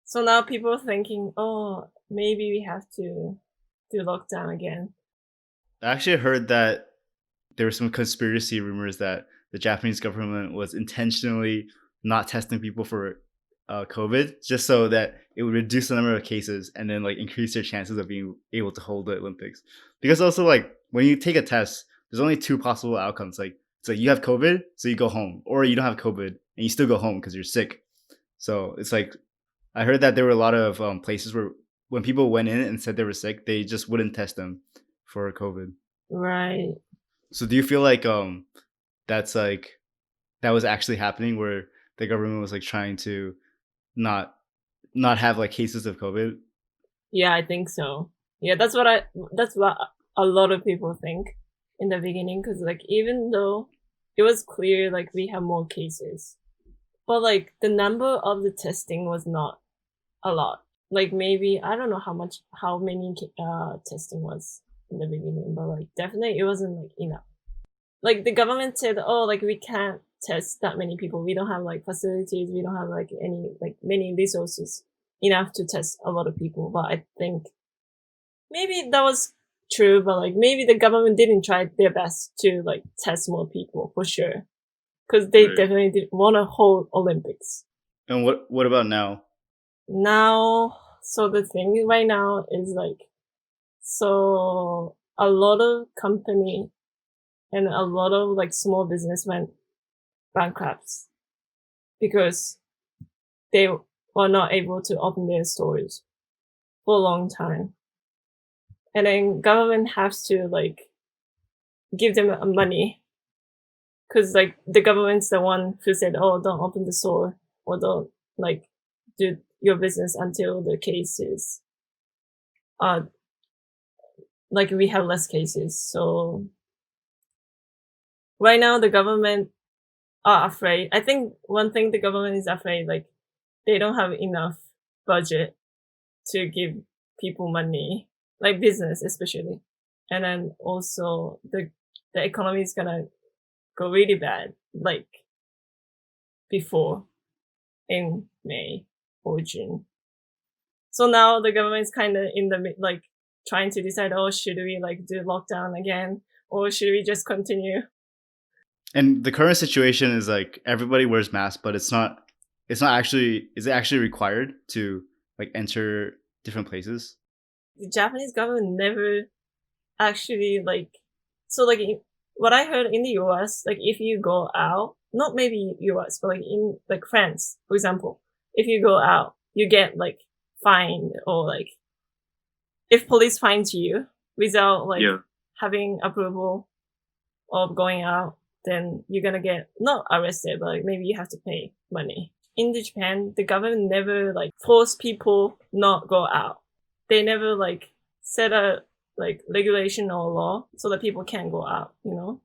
So now people are thinking, oh, maybe we have to do lockdown again. I actually heard that there were some conspiracy rumors that the Japanese government was intentionally not testing people for COVID just so that it would reduce the number of cases and then like increase their chances of being able to hold the Olympics. Because also like when you take a test, there's only two possible outcomes. Like it's like you have COVID, so you go home, or you don't have COVID and you still go home because you're sick. So it's like I heard that there were a lot of places where when people went in and said they were sick, they just wouldn't test them for COVID. Right. So do you feel like that's like that was actually happening where the government was like trying to not have like cases of COVID? Yeah, I think so. Yeah, that's what a lot of people think in the beginning, because like even though it was clear like we have more cases, but like the number of the testing was not a lot. Like maybe I don't know how many testing was in the beginning, but like definitely it wasn't like enough. Like the government said, oh, like we can't test that many people. We don't have like facilities. We don't have like any like many resources enough to test a lot of people. But I think maybe that was true, but like maybe the government didn't try their best to like test more people for sure, because they definitely didn't want to hold Olympics. And what about now? Now, so the thing right now is like, so a lot of company and a lot of like small business went bankrupt because they were not able to open their stores for a long time. And then government has to like give them money, because like the government's the one who said, oh, don't open the store or don't like do your business until the cases like we have less cases. So right now the government are afraid. I think one thing the government is afraid, like they don't have enough budget to give people money, like business especially. And then also the economy is gonna go really bad, like before in May or June. So now the government is kind of in the like trying to decide, oh, should we like do lockdown again or should we just continue? And the current situation is like everybody wears masks, but is it actually required to like enter different places? The Japanese government never actually like, so like what I heard in the US, like if you go out, not maybe US, but like in like France, for example, if you go out, you get like fined, or like if police finds you without like having approval of going out, then you're gonna get not arrested, but like maybe you have to pay money. In Japan, the government never like force people not go out. They never like set a like regulation or law so that people can't go out, you know?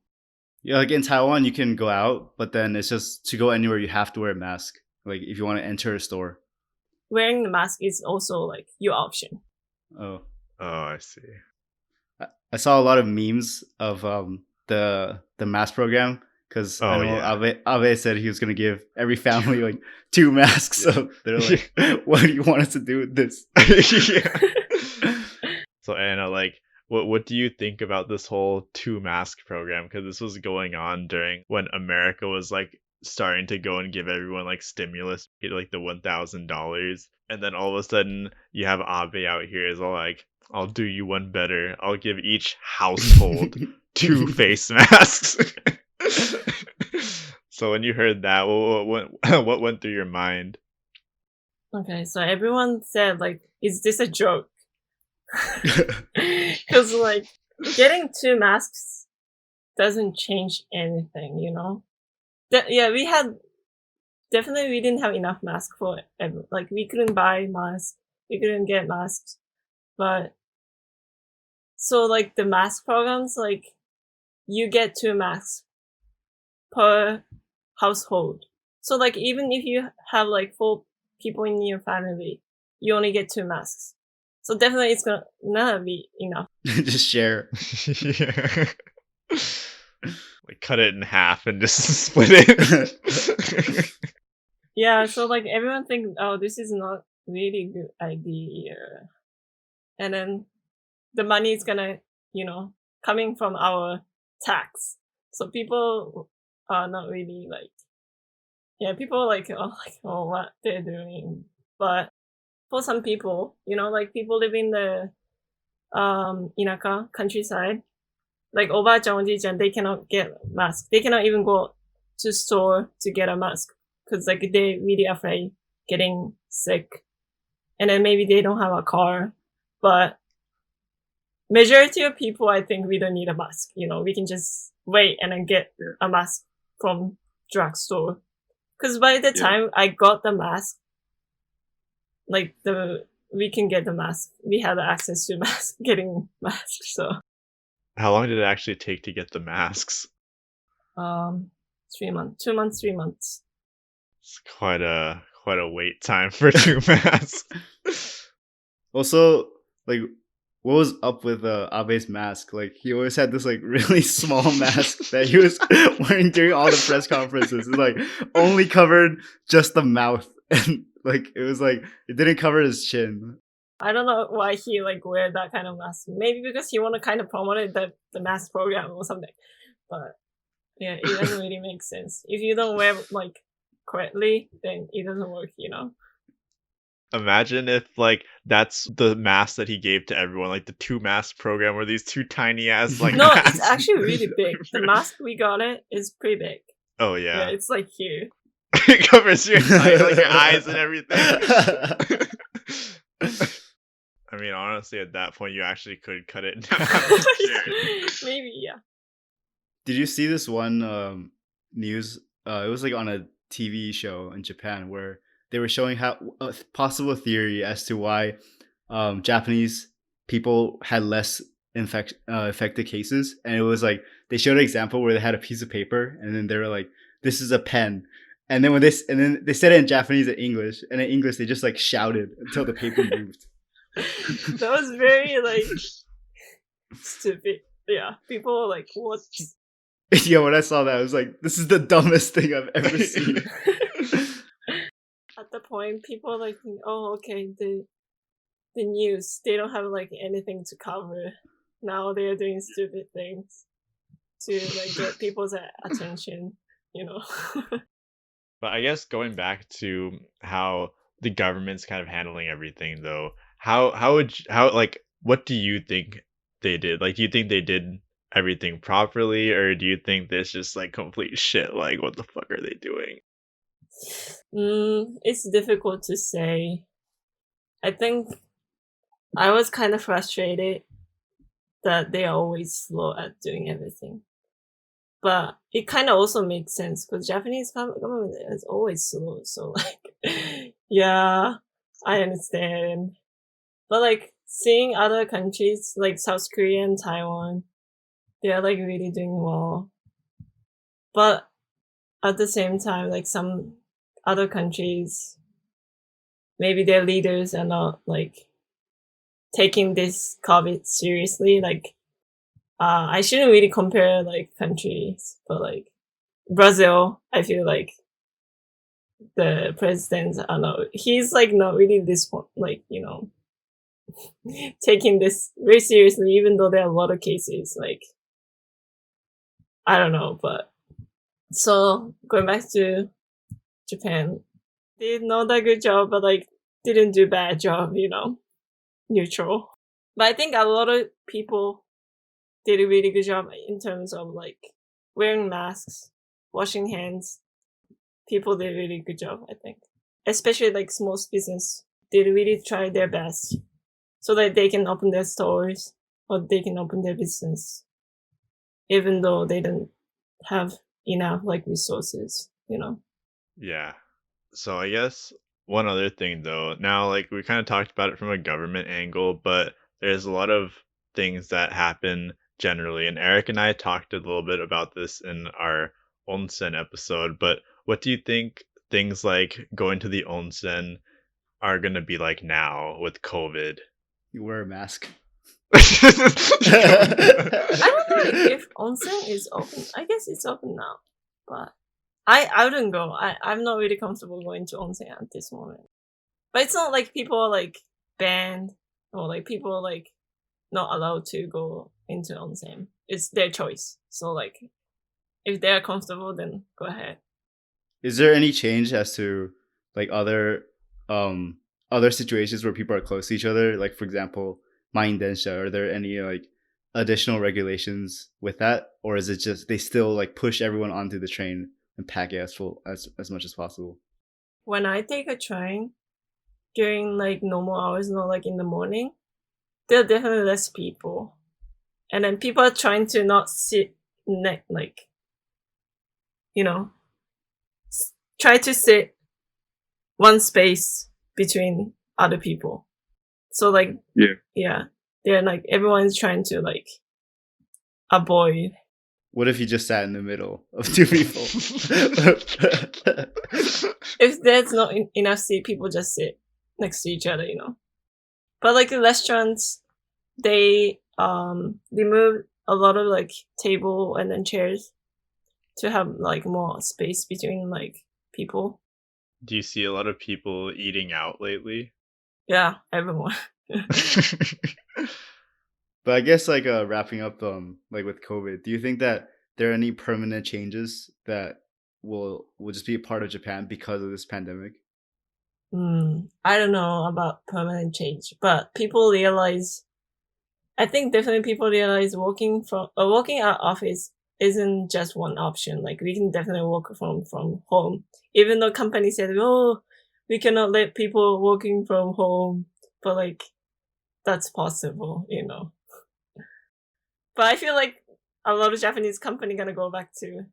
Yeah, like in Taiwan, you can go out, but then it's just to go anywhere, you have to wear a mask. Like if you want to enter a store. Wearing the mask is also like your option. Oh, I see. I saw a lot of memes of the mask program, because Abe said he was going to give every family like 2 masks. So they're like, what do you want us to do with this? So Anna, like, what do you think about this whole 2 mask program? Because this was going on during when America was like starting to go and give everyone like stimulus, like the $1,000, and then all of a sudden you have Abe out here is all like, I'll do you one better. I'll give each household 2 face masks. So when you heard that, what went through your mind? Okay, so everyone said like, is this a joke? Because like getting 2 masks doesn't change anything, you know? We didn't have enough masks for everyone. Like we couldn't buy masks, we couldn't get masks, but so like the mask programs, like you get 2 masks per household. So like even if you have like 4 people in your family, you only get 2 masks. So definitely it's gonna not be enough. Just share. Like cut it in half and just split it. Yeah, so like everyone thinks, oh, this is not really good idea. And then the money is gonna, coming from our tax. So people are not really people are oh, what they're doing. But for some people, people living in the inaka, countryside, like Oba-chan, Oji-chan, they cannot get mask. They cannot even go to store to get a mask because they're really afraid getting sick. And then maybe they don't have a car. But majority of people, I think we don't need a mask. We can just wait and then get a mask from drugstore. Because by the time I got the mask, we can get the mask. We have access to getting masks. So how long did it actually take to get the masks? 3 months. 2 months, 3 months. It's quite a wait time for 2 masks. Also, what was up with Abe's mask? He always had this really small mask that he was wearing during all the press conferences. It only covered just the mouth, and it didn't cover his chin. I don't know why he wear that kind of mask. Maybe because he want to kind of promote the mask program or something. But yeah, it doesn't really make sense. If you don't wear correctly, then it doesn't work. Imagine if that's the mask that he gave to everyone, the 2 mask program, where these 2 tiny ass No, masks. It's actually really big. The mask we got is pretty big. Oh yeah. Yeah, it's here. It covers your your eyes and everything. I mean, honestly, at that point, you actually could cut it down. Maybe, yeah. Did you see this one news? It was on a TV show in Japan where they were showing how a possible theory as to why Japanese people had less infected cases, and it was they showed an example where they had a piece of paper, and then they were like, "This is a pen," and then they said it in Japanese and English, and in English they just shouted until the paper moved. That was very stupid. Yeah, people were what? Yeah, when I saw that, I was like, "This is the dumbest thing I've ever seen." At the point, people think, oh, okay, the news, they don't have anything to cover. Now they are doing stupid things to get people's attention. But I guess going back to how the government's kind of handling everything, though, what do you think they did? Do you think they did everything properly, or do you think this just complete shit? What the fuck are they doing? It's difficult to say. I think I was kind of frustrated that they are always slow at doing everything. But it kind of also makes sense because Japanese government is always slow. So yeah, I understand. But seeing other countries like South Korea and Taiwan, they are really doing well. But at the same time, some other countries, maybe their leaders are not taking this COVID seriously. I shouldn't really compare countries, but Brazil, I feel the president, he's not really this one, taking this very seriously, even though there are a lot of cases. I don't know, but so going back to Japan, did not a good job, but didn't do bad job, neutral. But I think a lot of people did a really good job in terms of wearing masks, washing hands. People did a really good job, I think. Especially small business, they really try their best so that they can open their stores or they can open their business, even though they don't have enough resources, Yeah. So I guess one other thing, though, now we kind of talked about it from a government angle, but there's a lot of things that happen generally, and Eric and I talked a little bit about this in our onsen episode. But what do you think things like going to the onsen are going to be like now with COVID? You wear a mask. I don't know if onsen is open. I guess it's open now, but I wouldn't go. I'm not really comfortable going to onsen at this moment. But it's not people are banned or people are not allowed to go into onsen. It's their choice. So like, if they're comfortable, then go ahead. Is there any change as to like other situations where people are close to each other? Like for example, Maindensha, are there any like additional regulations with that? Or is it just they still like push everyone onto the train and pack it as full as much as possible? When I take a train during like normal hours, not like in the morning, there are definitely less people. And then people are trying to not sit like, you know, try to sit one space between other people. So like, yeah, they're like, everyone's trying to like avoid. What if you just sat in the middle of two people? If there's not enough seat, people just sit next to each other, you know. But like the restaurants, they move a lot of like table and then chairs to have like more space between like people. Do you see a lot of people eating out lately? Yeah, everyone. But I guess like wrapping up like with COVID, do you think that there are any permanent changes that will just be a part of Japan because of this pandemic? I don't know about permanent change, but people realize, I think definitely people realize working at office isn't just one option. Like we can definitely work from home, even though company said, oh, we cannot let people working from home, but like that's possible, you know. But I feel like a lot of Japanese company gonna go back to,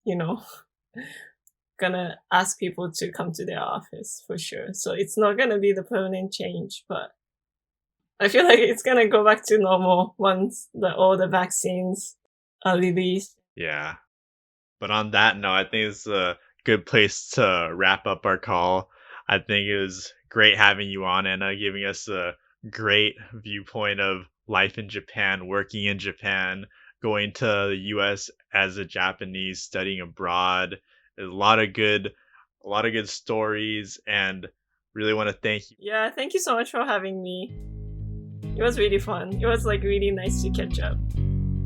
you know, gonna ask people to come to their office for sure. So it's not gonna be the permanent change, but I feel like it's gonna go back to normal once all the vaccines are released. Yeah. But on that note, I think it's a good place to wrap up our call. I think it was great having you on, Anna, giving us a great viewpoint of life in Japan, working in Japan, going to the US as a Japanese, studying abroad. There's a lot of good stories, and really want to thank you. Yeah, thank you so much for having me. It was really fun. It was like really nice to catch up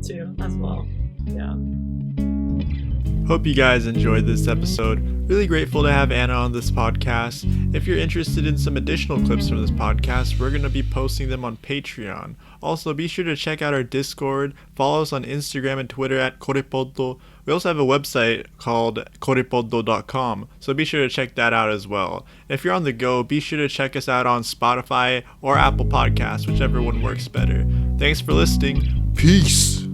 too as well. Yeah. Hope you guys enjoyed this episode. Really grateful to have Anna on this podcast. If you're interested in some additional clips from this podcast, we're going to be posting them on Patreon. Also, be sure to check out our Discord. Follow us on Instagram and Twitter at KorePoddo. We also have a website called KorePoddo.com, so be sure to check that out as well. If you're on the go, be sure to check us out on Spotify or Apple Podcasts, whichever one works better. Thanks for listening. Peace!